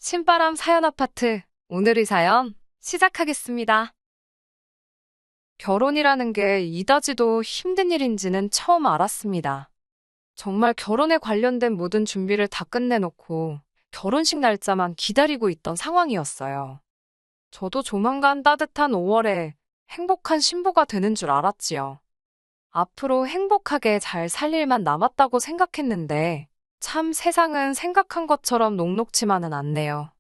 신바람 사연 아파트. 오늘의 사연 시작하겠습니다. 결혼이라는 게 이다지도 힘든 일인지는 처음 알았습니다. 정말 결혼에 관련된 모든 준비를 다 끝내놓고 결혼식 날짜만 기다리고 있던 상황이었어요. 저도 조만간 따뜻한 5월에 행복한 신부가 되는 줄 알았지요. 앞으로 행복하게 잘 살 일만 남았다고 생각했는데 참 세상은 생각한 것처럼 녹록지만은 않네요.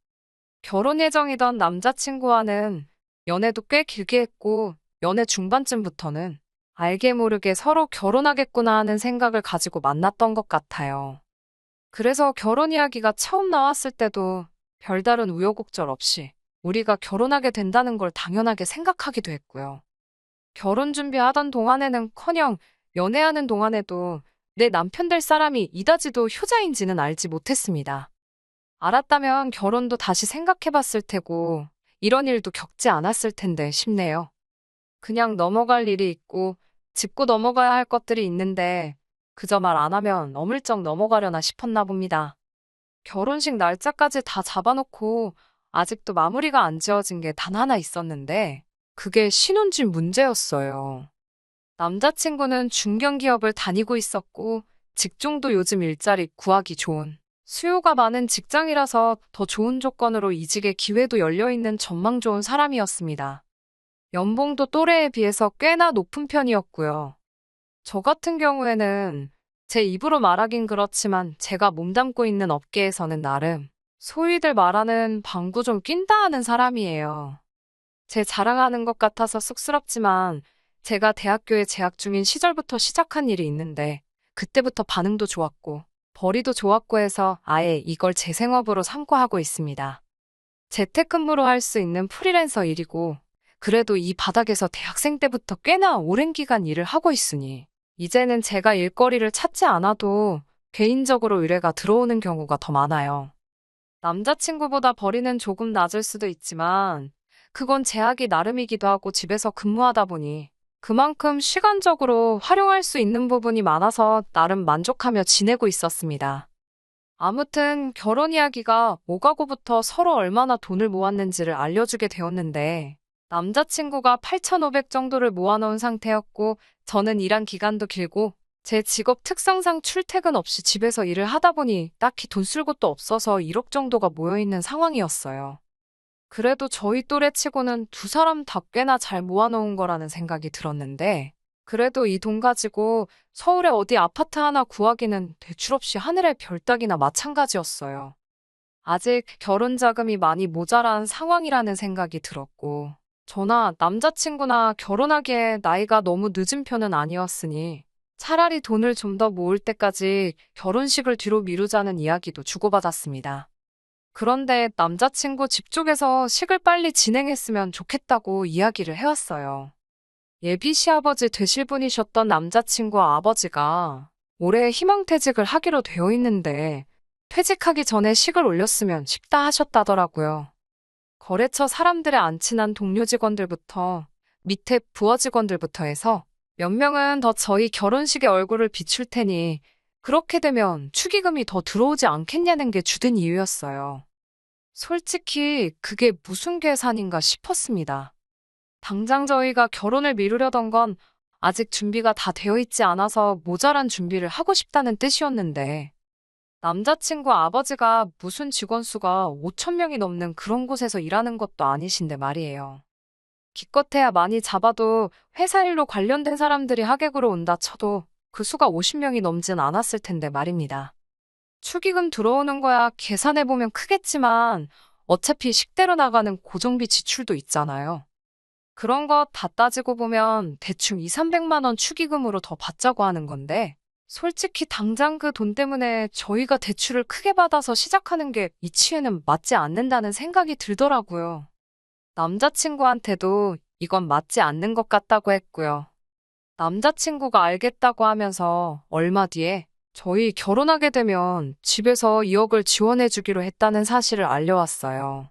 결혼 예정이던 남자친구와는 연애도 꽤 길게 했고, 연애 중반쯤부터는 알게 모르게 서로 결혼하겠구나 하는 생각을 가지고 만났던 것 같아요. 그래서 결혼 이야기가 처음 나왔을 때도 별다른 우여곡절 없이 우리가 결혼하게 된다는 걸 당연하게 생각하기도 했고요. 결혼 준비하던 동안에는커녕 연애하는 동안에도 내 남편 될 사람이 이다지도 효자인지는 알지 못했습니다. 알았다면 결혼도 다시 생각해봤을 테고, 이런 일도 겪지 않았을 텐데 싶네요. 그냥 넘어갈 일이 있고, 짚고 넘어가야 할 것들이 있는데, 그저 말 안 하면 어물쩍 넘어가려나 싶었나 봅니다. 결혼식 날짜까지 다 잡아놓고, 아직도 마무리가 안 지어진 게 단 하나 있었는데, 그게 신혼집 문제였어요. 남자친구는 중견기업을 다니고 있었고, 직종도 요즘 일자리 구하기 좋은 수요가 많은 직장이라서 더 좋은 조건으로 이직의 기회도 열려있는 전망 좋은 사람이었습니다. 연봉도 또래에 비해서 꽤나 높은 편이었고요. 저 같은 경우에는 제 입으로 말하긴 그렇지만 제가 몸담고 있는 업계에서는 나름 소위들 말하는 방구 좀 낀다 하는 사람이에요. 제 자랑하는 것 같아서 쑥스럽지만 제가 대학교에 재학 중인 시절부터 시작한 일이 있는데 그때부터 반응도 좋았고 벌이도 좋았고 해서 아예 이걸 제 생업으로 삼고 하고 있습니다. 재택근무로 할 수 있는 프리랜서 일이고 그래도 이 바닥에서 대학생 때부터 꽤나 오랜 기간 일을 하고 있으니 이제는 제가 일거리를 찾지 않아도 개인적으로 의뢰가 들어오는 경우가 더 많아요. 남자친구보다 벌이는 조금 낮을 수도 있지만 그건 제약이 나름이기도 하고 집에서 근무하다 보니 그만큼 시간적으로 활용할 수 있는 부분이 많아서 나름 만족하며 지내고 있었습니다. 아무튼 결혼 이야기가 오가고부터 서로 얼마나 돈을 모았는지를 알려주게 되었는데 남자친구가 8,500 정도를 모아놓은 상태였고 저는 일한 기간도 길고 제 직업 특성상 출퇴근 없이 집에서 일을 하다 보니 딱히 돈 쓸 곳도 없어서 1억 정도가 모여있는 상황이었어요. 그래도 저희 또래 치고는 두 사람 다 꽤나 잘 모아놓은 거라는 생각이 들었는데, 그래도 이 돈 가지고 서울에 어디 아파트 하나 구하기는 대출 없이 하늘의 별 따기나 마찬가지였어요. 아직 결혼 자금이 많이 모자란 상황이라는 생각이 들었고, 저나 남자친구나 결혼하기에 나이가 너무 늦은 편은 아니었으니, 차라리 돈을 좀 더 모을 때까지 결혼식을 뒤로 미루자는 이야기도 주고받았습니다. 그런데 남자친구 집 쪽에서 식을 빨리 진행했으면 좋겠다고 이야기를 해왔어요. 예비 시아버지 되실 분이셨던 남자친구 아버지가 올해 희망퇴직을 하기로 되어 있는데 퇴직하기 전에 식을 올렸으면 쉽다 하셨다더라고요. 거래처 사람들의 안 친한 동료 직원들부터 밑에 부하 직원들부터 해서 몇 명은 더 저희 결혼식에 얼굴을 비출 테니 그렇게 되면 축의금이 더 들어오지 않겠냐는 게 주된 이유였어요. 솔직히 그게 무슨 계산인가 싶었습니다. 당장 저희가 결혼을 미루려던 건 아직 준비가 다 되어 있지 않아서 모자란 준비를 하고 싶다는 뜻이었는데 남자친구 아버지가 무슨 직원 수가 5천 명이 넘는 그런 곳에서 일하는 것도 아니신데 말이에요. 기껏해야 많이 잡아도 회사 일로 관련된 사람들이 하객으로 온다 쳐도 그 수가 50명이 넘진 않았을 텐데 말입니다. 축의금 들어오는 거야 계산해보면 크겠지만 어차피 식대로 나가는 고정비 지출도 있잖아요. 그런 거 다 따지고 보면 대충 2, 300만 원 축의금으로 더 받자고 하는 건데 솔직히 당장 그 돈 때문에 저희가 대출을 크게 받아서 시작하는 게 이치에는 맞지 않는다는 생각이 들더라고요. 남자친구한테도 이건 맞지 않는 것 같다고 했고요. 남자친구가 알겠다고 하면서 얼마 뒤에 저희 결혼하게 되면 집에서 2억을 지원해 주기로 했다는 사실을 알려왔어요.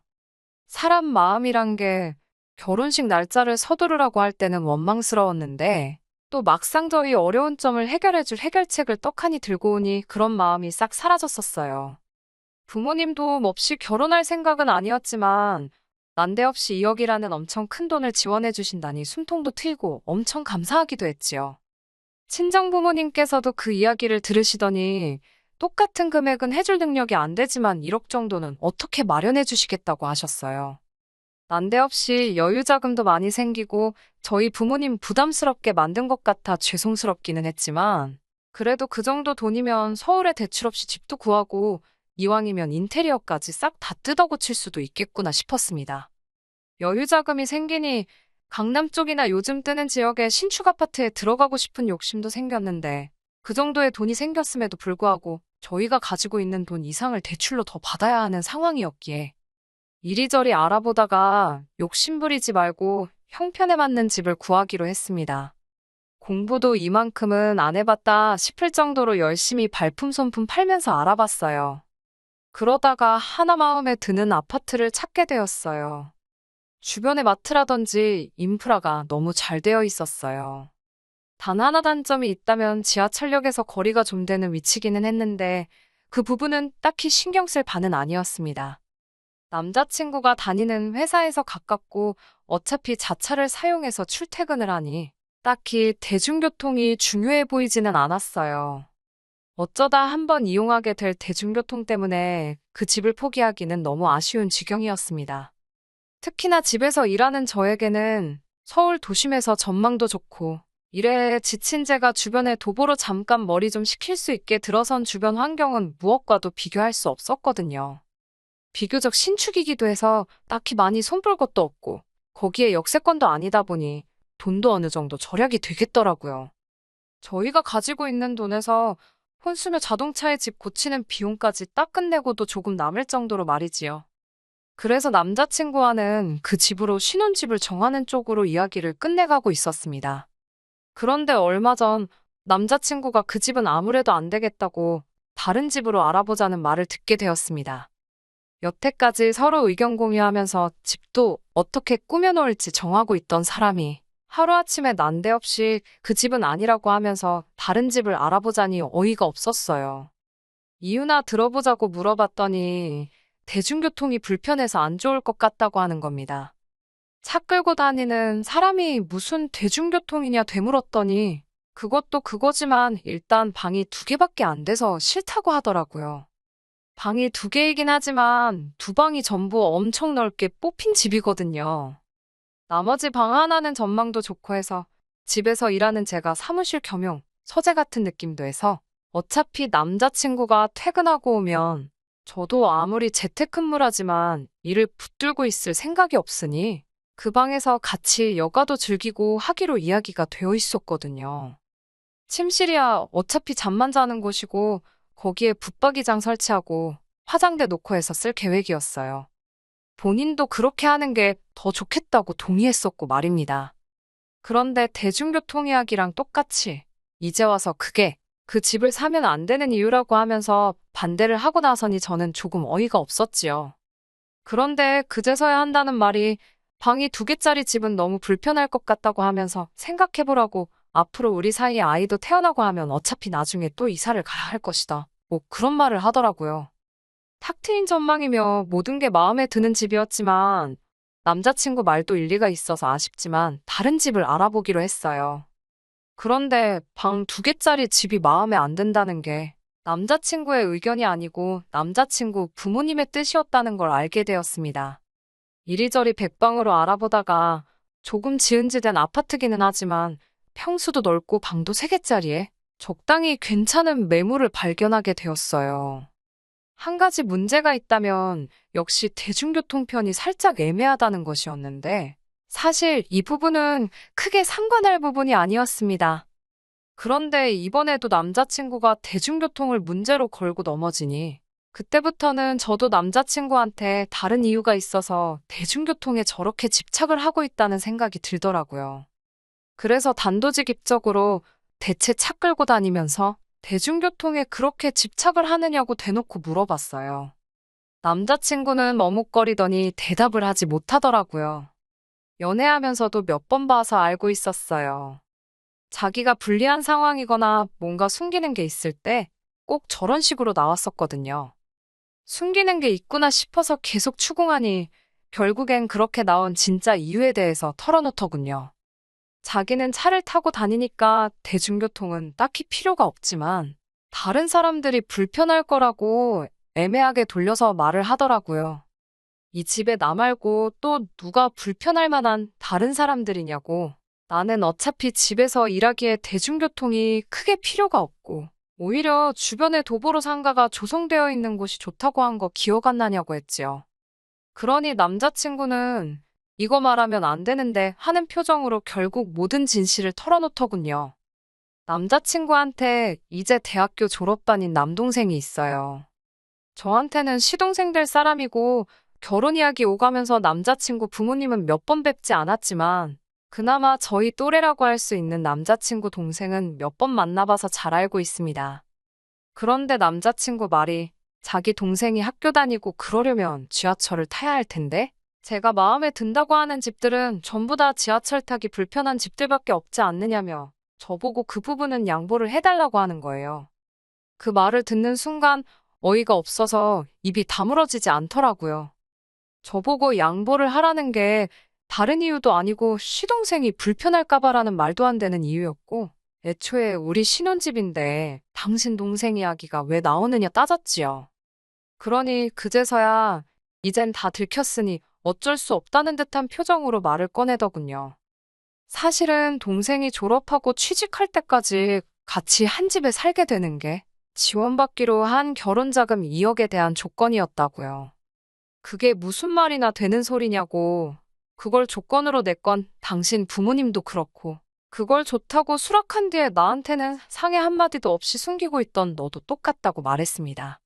사람 마음이란 게 결혼식 날짜를 서두르라고 할 때는 원망스러웠는데 또 막상 저희 어려운 점을 해결해 줄 해결책을 떡하니 들고 오니 그런 마음이 싹 사라졌었어요. 부모님도 몹시 결혼할 생각은 아니었지만 난데없이 2억이라는 엄청 큰 돈을 지원해 주신다니 숨통도 트이고 엄청 감사하기도 했지요. 친정 부모님께서도 그 이야기를 들으시더니 똑같은 금액은 해줄 능력이 안 되지만 1억 정도는 어떻게 마련해 주시겠다고 하셨어요. 난데없이 여유 자금도 많이 생기고 저희 부모님 부담스럽게 만든 것 같아 죄송스럽기는 했지만 그래도 그 정도 돈이면 서울에 대출 없이 집도 구하고 이왕이면 인테리어까지 싹 다 뜯어고칠 수도 있겠구나 싶었습니다. 여유 자금이 생기니 강남 쪽이나 요즘 뜨는 지역의 신축 아파트에 들어가고 싶은 욕심도 생겼는데 그 정도의 돈이 생겼음에도 불구하고 저희가 가지고 있는 돈 이상을 대출로 더 받아야 하는 상황이었기에 이리저리 알아보다가 욕심부리지 말고 형편에 맞는 집을 구하기로 했습니다. 공부도 이만큼은 안 해봤다 싶을 정도로 열심히 발품손품 팔면서 알아봤어요. 그러다가 하나 마음에 드는 아파트를 찾게 되었어요. 주변에 마트라든지 인프라가 너무 잘 되어 있었어요. 단 하나 단점이 있다면 지하철역에서 거리가 좀 되는 위치기는 했는데 그 부분은 딱히 신경 쓸 바는 아니었습니다. 남자친구가 다니는 회사에서 가깝고 어차피 자차를 사용해서 출퇴근을 하니 딱히 대중교통이 중요해 보이지는 않았어요. 어쩌다 한번 이용하게 될 대중교통 때문에 그 집을 포기하기는 너무 아쉬운 지경이었습니다. 특히나 집에서 일하는 저에게는 서울 도심에서 전망도 좋고 일에 지친 제가 주변에 도보로 잠깐 머리 좀 식힐 수 있게 들어선 주변 환경은 무엇과도 비교할 수 없었거든요. 비교적 신축이기도 해서 딱히 많이 손볼 것도 없고 거기에 역세권도 아니다 보니 돈도 어느 정도 절약이 되겠더라고요. 저희가 가지고 있는 돈에서 혼수며 자동차에 집 고치는 비용까지 딱 끝내고도 조금 남을 정도로 말이지요. 그래서 남자친구와는 그 집으로 신혼집을 정하는 쪽으로 이야기를 끝내가고 있었습니다. 그런데 얼마 전 남자친구가 그 집은 아무래도 안 되겠다고 다른 집으로 알아보자는 말을 듣게 되었습니다. 여태까지 서로 의견 공유하면서 집도 어떻게 꾸며놓을지 정하고 있던 사람이 하루아침에 난데없이 그 집은 아니라고 하면서 다른 집을 알아보자니 어이가 없었어요. 이유나 들어보자고 물어봤더니 대중교통이 불편해서 안 좋을 것 같다고 하는 겁니다. 차 끌고 다니는 사람이 무슨 대중교통이냐 되물었더니 그것도 그거지만 일단 방이 2개밖에 안 돼서 싫다고 하더라고요. 방이 2개이긴 하지만 2방이 전부 엄청 넓게 뽑힌 집이거든요. 나머지 방 하나는 전망도 좋고 해서 집에서 일하는 제가 사무실 겸용 서재 같은 느낌도 해서 어차피 남자친구가 퇴근하고 오면 저도 아무리 재택근무라지만 일을 붙들고 있을 생각이 없으니 그 방에서 같이 여가도 즐기고 하기로 이야기가 되어 있었거든요. 침실이야 어차피 잠만 자는 곳이고 거기에 붙박이장 설치하고 화장대 놓고 해서 쓸 계획이었어요. 본인도 그렇게 하는 게 더 좋겠다고 동의했었고 말입니다. 그런데 대중교통 이야기랑 똑같이 이제 와서 그게 그 집을 사면 안 되는 이유라고 하면서 반대를 하고 나서니 저는 조금 어이가 없었지요. 그런데 그제서야 한다는 말이 방이 2개짜리 집은 너무 불편할 것 같다고 하면서 생각해보라고 앞으로 우리 사이에 아이도 태어나고 하면 어차피 나중에 또 이사를 가야 할 것이다. 뭐 그런 말을 하더라고요. 탁 트인 전망이며 모든 게 마음에 드는 집이었지만 남자친구 말도 일리가 있어서 아쉽지만 다른 집을 알아보기로 했어요. 그런데 방 2개짜리 집이 마음에 안 든다는 게 남자친구의 의견이 아니고 남자친구 부모님의 뜻이었다는 걸 알게 되었습니다. 이리저리 백방으로 알아보다가 조금 지은지된 아파트기는 하지만 평수도 넓고 방도 3개짜리에 적당히 괜찮은 매물을 발견하게 되었어요. 한 가지 문제가 있다면 역시 대중교통편이 살짝 애매하다는 것이었는데 사실 이 부분은 크게 상관할 부분이 아니었습니다. 그런데 이번에도 남자친구가 대중교통을 문제로 걸고 넘어지니 그때부터는 저도 남자친구한테 다른 이유가 있어서 대중교통에 저렇게 집착을 하고 있다는 생각이 들더라고요. 그래서 단도직입적으로 대체 차 끌고 다니면서 대중교통에 그렇게 집착을 하느냐고 대놓고 물어봤어요. 남자친구는 머뭇거리더니 대답을 하지 못하더라고요. 연애하면서도 몇 번 봐서 알고 있었어요. 자기가 불리한 상황이거나 뭔가 숨기는 게 있을 때 꼭 저런 식으로 나왔었거든요. 숨기는 게 있구나 싶어서 계속 추궁하니 결국엔 그렇게 나온 진짜 이유에 대해서 털어놓더군요. 자기는 차를 타고 다니니까 대중교통은 딱히 필요가 없지만 다른 사람들이 불편할 거라고 애매하게 돌려서 말을 하더라고요. 이 집에 나 말고 또 누가 불편할 만한 다른 사람들이냐고. 나는 어차피 집에서 일하기에 대중교통이 크게 필요가 없고 오히려 주변에 도보로 상가가 조성되어 있는 곳이 좋다고 한 거 기억 안 나냐고 했지요. 그러니 남자친구는 이거 말하면 안 되는데 하는 표정으로 결국 모든 진실을 털어놓더군요. 남자친구한테 이제 대학교 졸업반인 남동생이 있어요. 저한테는 시동생 될 사람이고 결혼 이야기 오가면서 남자친구 부모님은 몇 번 뵙지 않았지만 그나마 저희 또래라고 할 수 있는 남자친구 동생은 몇 번 만나봐서 잘 알고 있습니다. 그런데 남자친구 말이 자기 동생이 학교 다니고 그러려면 지하철을 타야 할 텐데 제가 마음에 든다고 하는 집들은 전부 다 지하철 타기 불편한 집들밖에 없지 않느냐며 저보고 그 부분은 양보를 해달라고 하는 거예요. 그 말을 듣는 순간 어이가 없어서 입이 다물어지지 않더라고요. 저보고 양보를 하라는 게 다른 이유도 아니고 시동생이 불편할까봐라는 말도 안 되는 이유였고 애초에 우리 신혼집인데 당신 동생 이야기가 왜 나오느냐 따졌지요. 그러니 그제서야 이젠 다 들켰으니 어쩔 수 없다는 듯한 표정으로 말을 꺼내더군요. 사실은 동생이 졸업하고 취직할 때까지 같이 한 집에 살게 되는 게 지원받기로 한 결혼자금 2억에 대한 조건이었다고요. 그게 무슨 말이나 되는 소리냐고. 그걸 조건으로 냈건 당신 부모님도 그렇고 그걸 좋다고 수락한 뒤에 나한테는 상의 한마디도 없이 숨기고 있던 너도 똑같다고 말했습니다.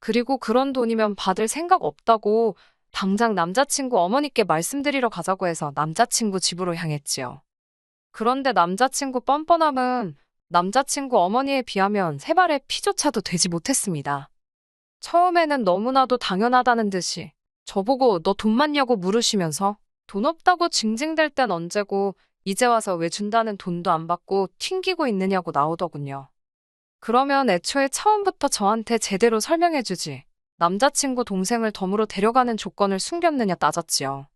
그리고 그런 돈이면 받을 생각 없다고 당장 남자친구 어머니께 말씀드리러 가자고 해서 남자친구 집으로 향했지요. 그런데 남자친구 뻔뻔함은 남자친구 어머니에 비하면 세 발의 피조차도 되지 못했습니다. 처음에는 너무나도 당연하다는 듯이 저보고 너 돈 많냐고 물으시면서 돈 없다고 징징댈 땐 언제고 이제 와서 왜 준다는 돈도 안 받고 튕기고 있느냐고 나오더군요. 그러면 애초에 처음부터 저한테 제대로 설명해주지. 남자친구 동생을 덤으로 데려가는 조건을 숨겼느냐 따졌지요.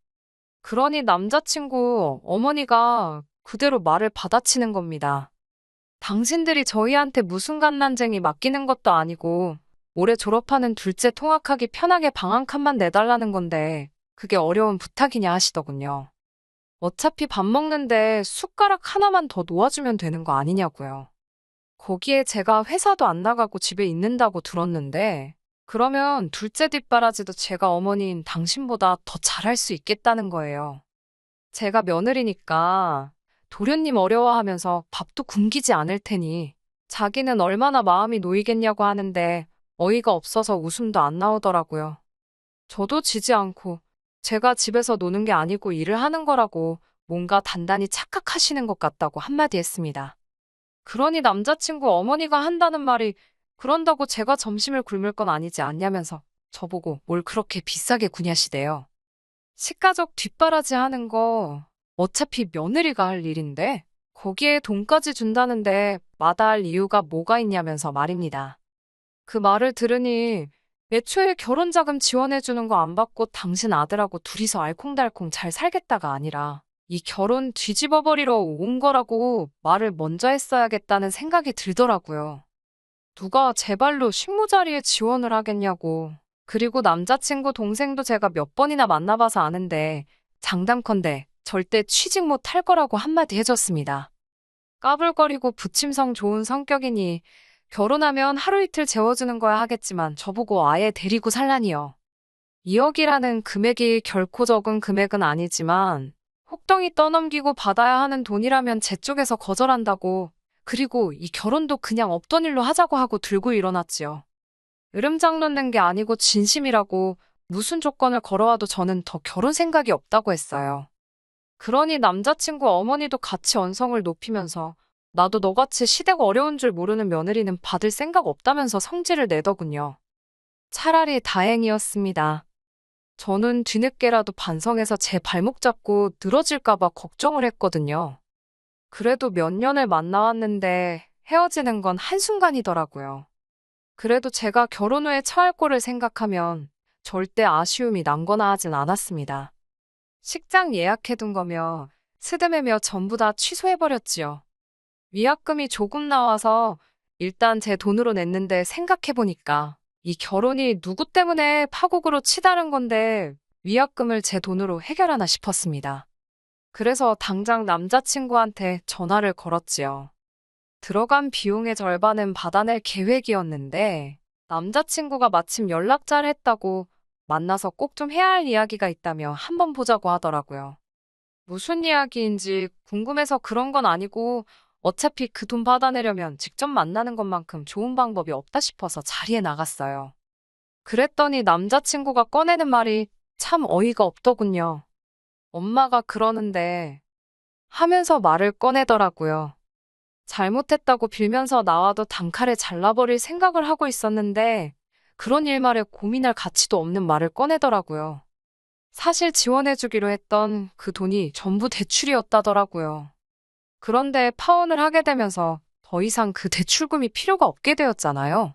그러니 남자친구 어머니가 그대로 말을 받아치는 겁니다. 당신들이 저희한테 무슨 갓난쟁이 맡기는 것도 아니고 올해 졸업하는 둘째 통학하기 편하게 방 한 칸만 내달라는 건데 그게 어려운 부탁이냐 하시더군요. 어차피 밥 먹는데 숟가락 하나만 더 놓아주면 되는 거 아니냐고요. 거기에 제가 회사도 안 나가고 집에 있는다고 들었는데 그러면 둘째 뒷바라지도 제가 어머니인 당신보다 더 잘할 수 있겠다는 거예요. 제가 며느리니까 도련님 어려워하면서 밥도 굶기지 않을 테니 자기는 얼마나 마음이 놓이겠냐고 하는데 어이가 없어서 웃음도 안 나오더라고요. 저도 지지 않고 제가 집에서 노는 게 아니고 일을 하는 거라고 뭔가 단단히 착각하시는 것 같다고 한마디 했습니다. 그러니 남자친구 어머니가 한다는 말이 그런다고 제가 점심을 굶을 건 아니지 않냐면서 저보고 뭘 그렇게 비싸게 구냐시대요. 식가족 뒷바라지 하는 거 어차피 며느리가 할 일인데 거기에 돈까지 준다는데 마다할 이유가 뭐가 있냐면서 말입니다. 그 말을 들으니 애초에 결혼자금 지원해주는 거 안 받고 당신 아들하고 둘이서 알콩달콩 잘 살겠다가 아니라 이 결혼 뒤집어버리러 온 거라고 말을 먼저 했어야겠다는 생각이 들더라고요. 누가 제 발로 식모자리에 지원을 하겠냐고. 그리고 남자친구 동생도 제가 몇 번이나 만나봐서 아는데 장담컨대 절대 취직 못 할 거라고 한마디 해줬습니다. 까불거리고 부침성 좋은 성격이니 결혼하면 하루 이틀 재워주는 거야 하겠지만 저보고 아예 데리고 살라니요. 2억이라는 금액이 결코 적은 금액은 아니지만 혹덩이 떠넘기고 받아야 하는 돈이라면 제 쪽에서 거절한다고. 그리고 이 결혼도 그냥 없던 일로 하자고 하고 들고 일어났지요. 으름장 놓는 게 아니고 진심이라고 무슨 조건을 걸어와도 저는 더 결혼 생각이 없다고 했어요. 그러니 남자친구 어머니도 같이 언성을 높이면서 나도 너같이 시대가 어려운 줄 모르는 며느리는 받을 생각 없다면서 성질을 내더군요. 차라리 다행이었습니다. 저는 뒤늦게라도 반성해서 제 발목 잡고 늘어질까봐 걱정을 했거든요. 그래도 몇 년을 만나왔는데 헤어지는 건 한순간이더라고요. 그래도 제가 결혼 후에 처할 거를 생각하면 절대 아쉬움이 남거나 하진 않았습니다. 식장 예약해둔 거며 스드메며 전부 다 취소해버렸지요. 위약금이 조금 나와서 일단 제 돈으로 냈는데 생각해보니까 이 결혼이 누구 때문에 파국으로 치달은 건데 위약금을 제 돈으로 해결하나 싶었습니다. 그래서 당장 남자친구한테 전화를 걸었지요. 들어간 비용의 절반은 받아낼 계획이었는데 남자친구가 마침 연락잘 했다고 만나서 꼭 좀 해야 할 이야기가 있다며 한번 보자고 하더라고요. 무슨 이야기인지 궁금해서 그런 건 아니고 어차피 그 돈 받아내려면 직접 만나는 것만큼 좋은 방법이 없다 싶어서 자리에 나갔어요. 그랬더니 남자친구가 꺼내는 말이 참 어이가 없더군요. 엄마가 그러는데 하면서 말을 꺼내더라고요. 잘못했다고 빌면서 나와도 단칼에 잘라버릴 생각을 하고 있었는데 그런 일말에 고민할 가치도 없는 말을 꺼내더라고요. 사실 지원해주기로 했던 그 돈이 전부 대출이었다더라고요. 그런데 파혼을 하게 되면서 더 이상 그 대출금이 필요가 없게 되었잖아요.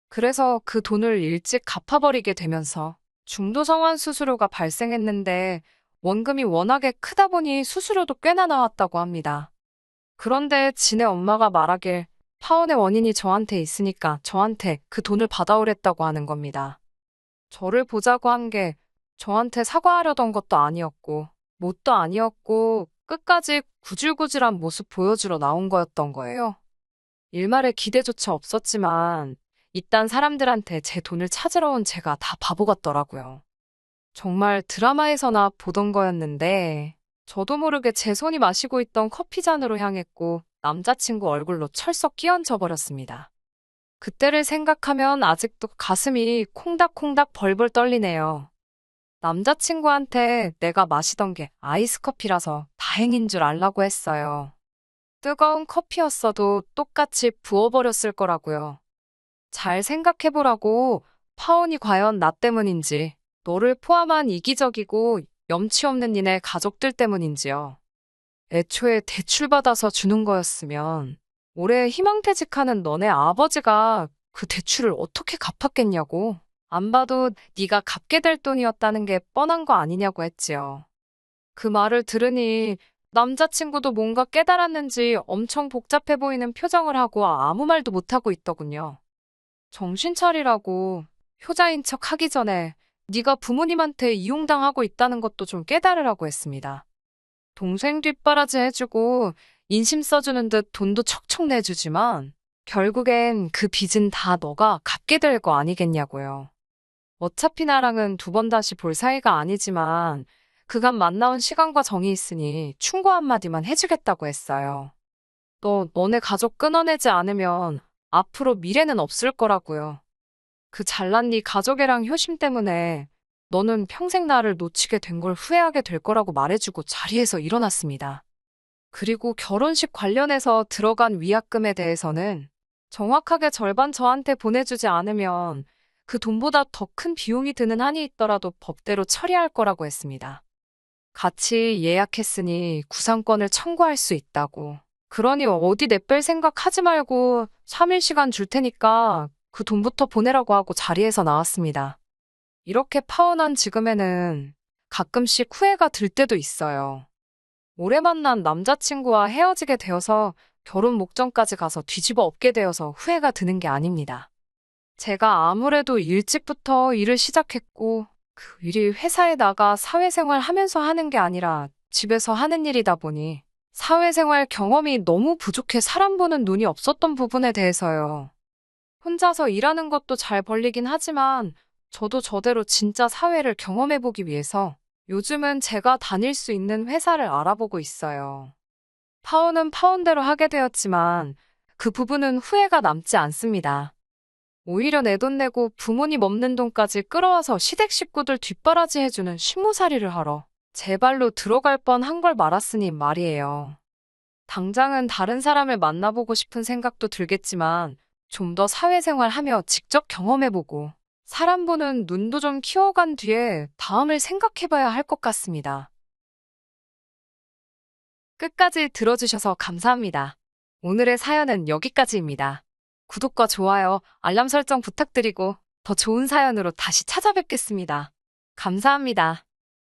그래서 그 돈을 일찍 갚아버리게 되면서 중도성환 수수료가 발생했는데 원금이 워낙에 크다 보니 수수료도 꽤나 나왔다고 합니다. 그런데 지네 엄마가 말하길 파혼의 원인이 저한테 있으니까 저한테 그 돈을 받아오랬다고 하는 겁니다. 저를 보자고 한 게 저한테 사과하려던 것도 아니었고 뭣도 아니었고 끝까지 구질구질한 모습 보여주러 나온 거였던 거예요. 일말에 기대조차 없었지만 이딴 사람들한테 제 돈을 찾으러 온 제가 다 바보 같더라고요. 정말 드라마에서나 보던 거였는데 저도 모르게 제 손이 마시고 있던 커피잔으로 향했고 남자친구 얼굴로 철썩 끼얹어 버렸습니다. 그때를 생각하면 아직도 가슴이 콩닥콩닥 벌벌 떨리네요. 남자친구한테 내가 마시던 게 아이스 커피라서 다행인 줄 알라고 했어요. 뜨거운 커피였어도 똑같이 부어버렸을 거라고요. 잘 생각해보라고. 파혼이 과연 나 때문인지, 너를 포함한 이기적이고 염치 없는 니네 가족들 때문인지요. 애초에 대출받아서 주는 거였으면 올해 희망퇴직하는 너네 아버지가 그 대출을 어떻게 갚았겠냐고. 안 봐도 네가 갚게 될 돈이었다는 게 뻔한 거 아니냐고 했지요. 그 말을 들으니 남자친구도 뭔가 깨달았는지 엄청 복잡해 보이는 표정을 하고 아무 말도 못하고 있더군요. 정신 차리라고. 효자인 척 하기 전에 네가 부모님한테 이용당하고 있다는 것도 좀 깨달으라고 했습니다. 동생 뒷바라지 해주고 인심 써주는 듯 돈도 척척 내주지만 결국엔 그 빚은 다 너가 갚게 될 거 아니겠냐고요. 어차피 나랑은 두 번 다시 볼 사이가 아니지만 그간 만나온 시간과 정이 있으니 충고 한마디만 해주겠다고 했어요. 너네 가족 끊어내지 않으면 앞으로 미래는 없을 거라고요. 그 잘난 네 가족애랑 효심 때문에 너는 평생 나를 놓치게 된 걸 후회하게 될 거라고 말해주고 자리에서 일어났습니다. 그리고 결혼식 관련해서 들어간 위약금에 대해서는 정확하게 절반 저한테 보내주지 않으면 그 돈보다 더 큰 비용이 드는 한이 있더라도 법대로 처리할 거라고 했습니다. 같이 예약했으니 구상권을 청구할 수 있다고. 그러니 어디 내뺄 생각 하지 말고 3일 시간 줄 테니까 그 돈부터 보내라고 하고 자리에서 나왔습니다. 이렇게 파혼한 지금에는 가끔씩 후회가 들 때도 있어요. 오래 만난 남자친구와 헤어지게 되어서 결혼 목전까지 가서 뒤집어 엎게 되어서 후회가 드는 게 아닙니다. 제가 아무래도 일찍부터 일을 시작했고 그 일이 회사에 나가 사회생활 하면서 하는 게 아니라 집에서 하는 일이다 보니 사회생활 경험이 너무 부족해 사람 보는 눈이 없었던 부분에 대해서요. 혼자서 일하는 것도 잘 벌리긴 하지만 저도 저대로 진짜 사회를 경험해보기 위해서 요즘은 제가 다닐 수 있는 회사를 알아보고 있어요. 파혼은 파혼대로 하게 되었지만 그 부분은 후회가 남지 않습니다. 오히려 내 돈 내고 부모님 없는 돈까지 끌어와서 시댁 식구들 뒷바라지 해주는 신무살이를 하러 제 발로 들어갈 뻔한 걸 말았으니 말이에요. 당장은 다른 사람을 만나보고 싶은 생각도 들겠지만 좀 더 사회생활 하며 직접 경험해보고 사람 보는 눈도 좀 키워간 뒤에 다음을 생각해봐야 할 것 같습니다. 끝까지 들어주셔서 감사합니다. 오늘의 사연은 여기까지입니다. 구독과 좋아요, 알람 설정 부탁드리고 더 좋은 사연으로 다시 찾아뵙겠습니다. 감사합니다.